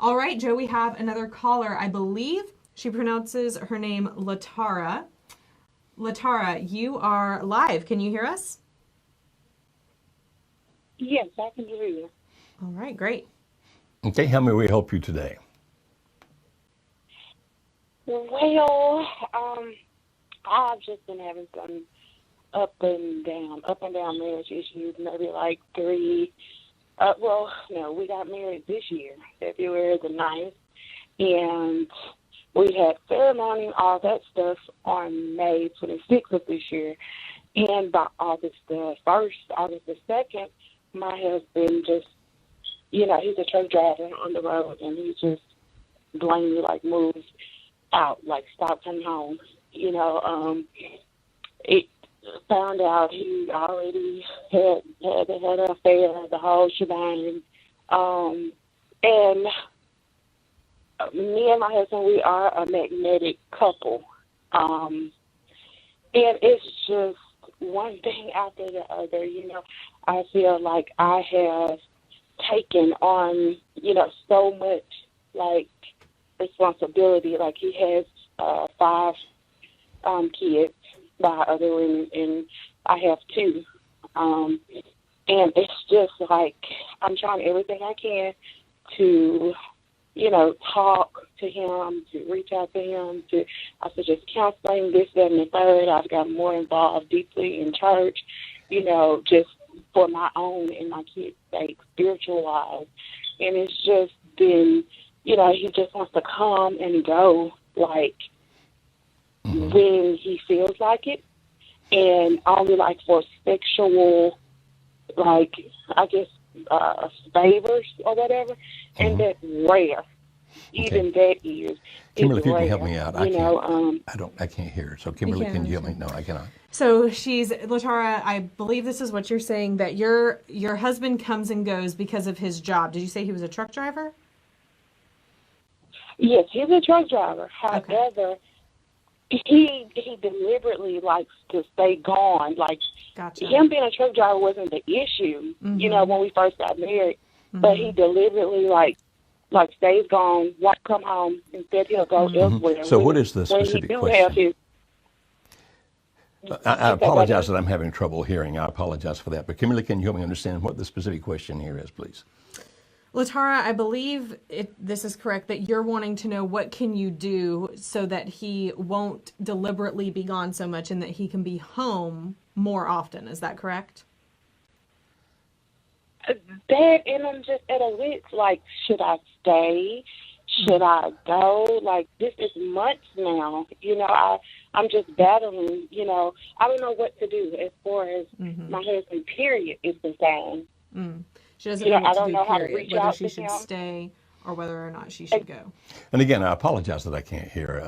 All right, Joe, we have another caller. I believe she pronounces her name Latara. Latara, you are live. Can you hear us? Yes, I can hear you. All right, great. Okay, how may we help you today? Well, I've just been having some up and down marriage issues. Maybe like three. No, we got married this year, February the 9th, and we had ceremony, all that stuff on May 26th of this year. And by August the 1st, August the 2nd, my husband just, he's a truck driver on the road, and he just blatantly, moved out, stopped coming home. It found out he already had an affair, the whole shebang. And me and my husband, we are a magnetic couple. And it's just one thing after the other. I feel like I have taken on, so much, responsibility. Like, he has 5 kids by other women, and I have 2. And it's just like I'm trying everything I can to, talk to him, to reach out to him, I suggest counseling, this, that, and the third. I've got more involved deeply in church, just for my own and my kids' sake, spiritual-wise. And it's just been, he just wants to come and go, when he feels like it, and only for sexual, favors or whatever, and that's rare. Even that is. Kimberly, if you rare, can help me out, I can't hear. So Kimberly, can you help me? No, I cannot. So Latara, I believe this is what you're saying, that your husband comes and goes because of his job. Did you say he was a truck driver? Yes, he's a truck driver. However, he deliberately likes to stay gone. Gotcha. Him being a truck driver wasn't the issue, when we first got married. But he deliberately stays gone, won't come home. Instead, he'll go elsewhere. So what is the specific question? I apologize that I'm having trouble hearing. I apologize for that. But Kimberly, can you help me understand what the specific question here is, please? Latara, I believe this is correct, that you're wanting to know what can you do so that he won't deliberately be gone so much and that he can be home more often. Is that correct? That, and I'm just at a wit's, should I stay? Should I go? This is months now. I'm just battling, I don't know what to do as far as my husband, period, is concerned. She doesn't know what I to don't do, know how to period, reach whether out she to should him. stay or whether or not she should go. And again, I apologize that I can't hear.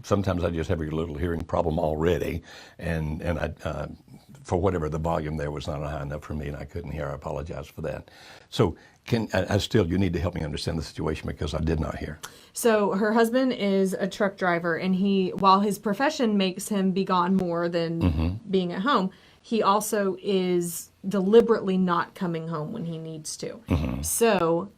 Sometimes I just have a little hearing problem already, and I, for whatever, the volume there was not high enough for me, and I couldn't hear. I apologize for that. So you need to help me understand the situation because I did not hear. So her husband is a truck driver, and while his profession makes him be gone more than being at home, he also is deliberately not coming home when he needs to. So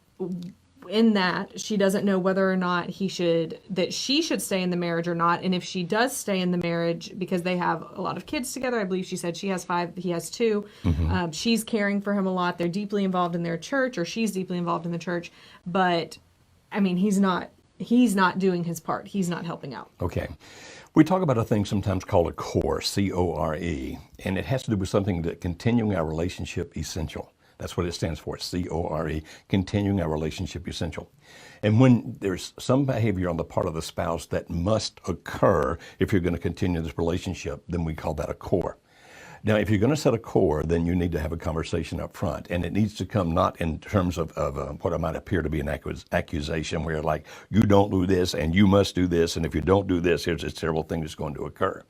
in that, she doesn't know whether or not she should stay in the marriage or not. And if she does stay in the marriage, because they have a lot of kids together, I believe she said she has 5, he has 2. She's caring for him a lot. They're deeply involved in their church, or she's deeply involved in the church. But I mean, he's not doing his part. He's not helping out. Okay. We talk about a thing sometimes called a core, C-O-R-E, and it has to do with something that continuing our relationship essential. That's what it stands for, C-O-R-E, continuing our relationship essential. And when there's some behavior on the part of the spouse that must occur if you're going to continue this relationship, then we call that a core. Now, if you're going to set a core, then you need to have a conversation up front, and it needs to come not in terms of what might appear to be an accusation where you don't do this and you must do this, and if you don't do this, here's this terrible thing that's going to occur.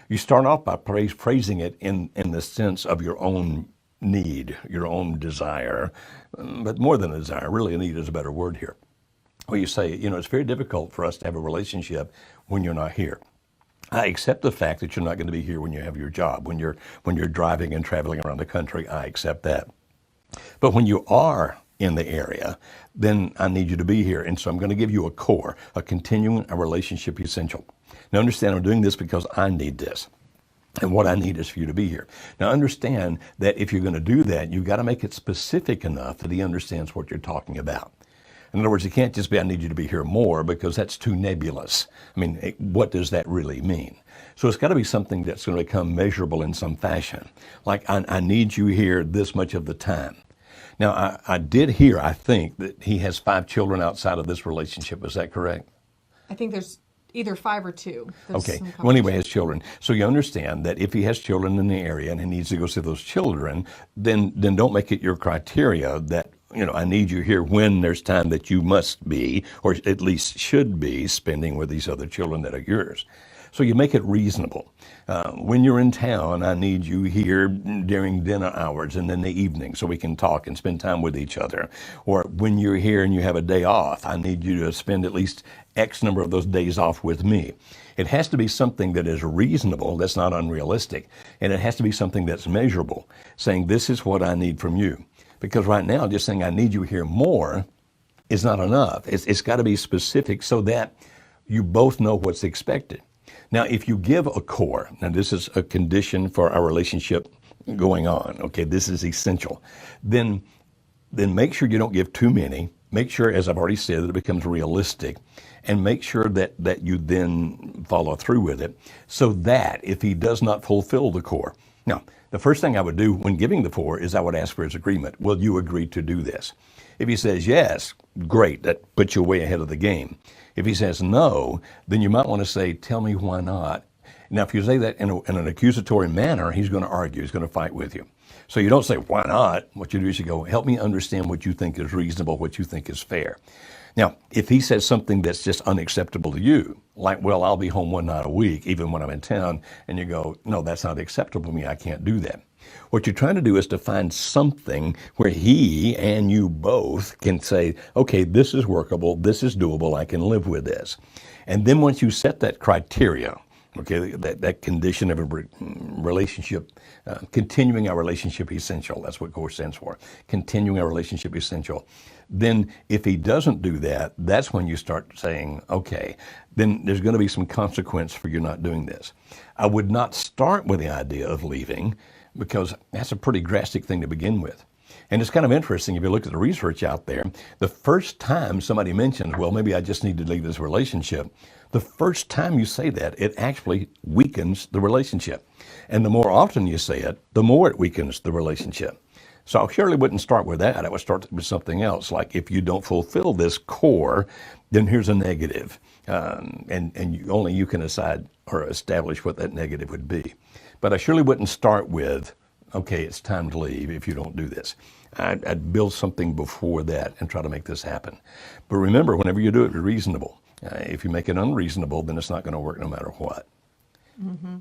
You start off by phrasing it in the sense of your own need, your own desire, but more than a desire, really a need is a better word here. Where you say, it's very difficult for us to have a relationship when you're not here. I accept the fact that you're not going to be here when you have your job, when you're driving and traveling around the country. I accept that. But when you are in the area, then I need you to be here. And so I'm going to give you a core, a continuing a relationship essential. Now understand, I'm doing this because I need this. And what I need is for you to be here. Now understand that if you're going to do that, you've got to make it specific enough that he understands what you're talking about. In other words, it can't just be, I need you to be here more, because that's too nebulous. I mean, what does that really mean? So it's got to be something that's going to become measurable in some fashion. Like, I need you here this much of the time. Now, I did hear, I think, that he has 5 children outside of this relationship. Is that correct? I think there's either 5 or 2. There's Okay. Well, anyway, he has children. So you understand that if he has children in the area and he needs to go see those children, then don't make it your criteria that, I need you here when there's time that you must be, or at least should be, spending with these other children that are yours. So you make it reasonable. When you're in town, I need you here during dinner hours and in the evening so we can talk and spend time with each other. Or when you're here and you have a day off, I need you to spend at least X number of those days off with me. It has to be something that is reasonable, that's not unrealistic, and it has to be something that's measurable, saying this is what I need from you. Because right now, just saying I need you here more is not enough. It's got to be specific so that you both know what's expected. Now, if you give a core, now this is a condition for our relationship going on, okay, this is essential, then make sure you don't give too many. Make sure, as I've already said, that it becomes realistic, and make sure that you then follow through with it, so that if he does not fulfill the core. Now, the first thing I would do when giving the 4 is I would ask for his agreement. Will you agree to do this? If he says yes, great, that puts you way ahead of the game. If he says no, then you might want to say, tell me why not. Now, if you say that in an accusatory manner, he's going to argue, he's going to fight with you. So you don't say, why not? What you do is you go, help me understand what you think is reasonable, what you think is fair. Now, if he says something that's just unacceptable to you, like, well, I'll be home 1 night a week, even when I'm in town, and you go, no, that's not acceptable to me, I can't do that. What you're trying to do is to find something where he and you both can say, okay, this is workable, this is doable, I can live with this. And then once you set that criteria, okay, that condition of a relationship, continuing our relationship essential, that's what CORE stands for, continuing our relationship essential. Then if he doesn't do that, that's when you start saying, okay, then there's going to be some consequence for you not doing this. I would not start with the idea of leaving, because that's a pretty drastic thing to begin with. And it's kind of interesting, if you look at the research out there, the first time somebody mentions, well, maybe I just need to leave this relationship, the first time you say that, it actually weakens the relationship. And the more often you say it, the more it weakens the relationship. So I surely wouldn't start with that. I would start with something else, like if you don't fulfill this core, then here's a negative. And only you can decide or establish what that negative would be. But I surely wouldn't start with, okay, it's time to leave if you don't do this. I'd build something before that and try to make this happen. But remember, whenever you do it, be reasonable. If you make it unreasonable, then it's not going to work no matter what. Mm-hmm.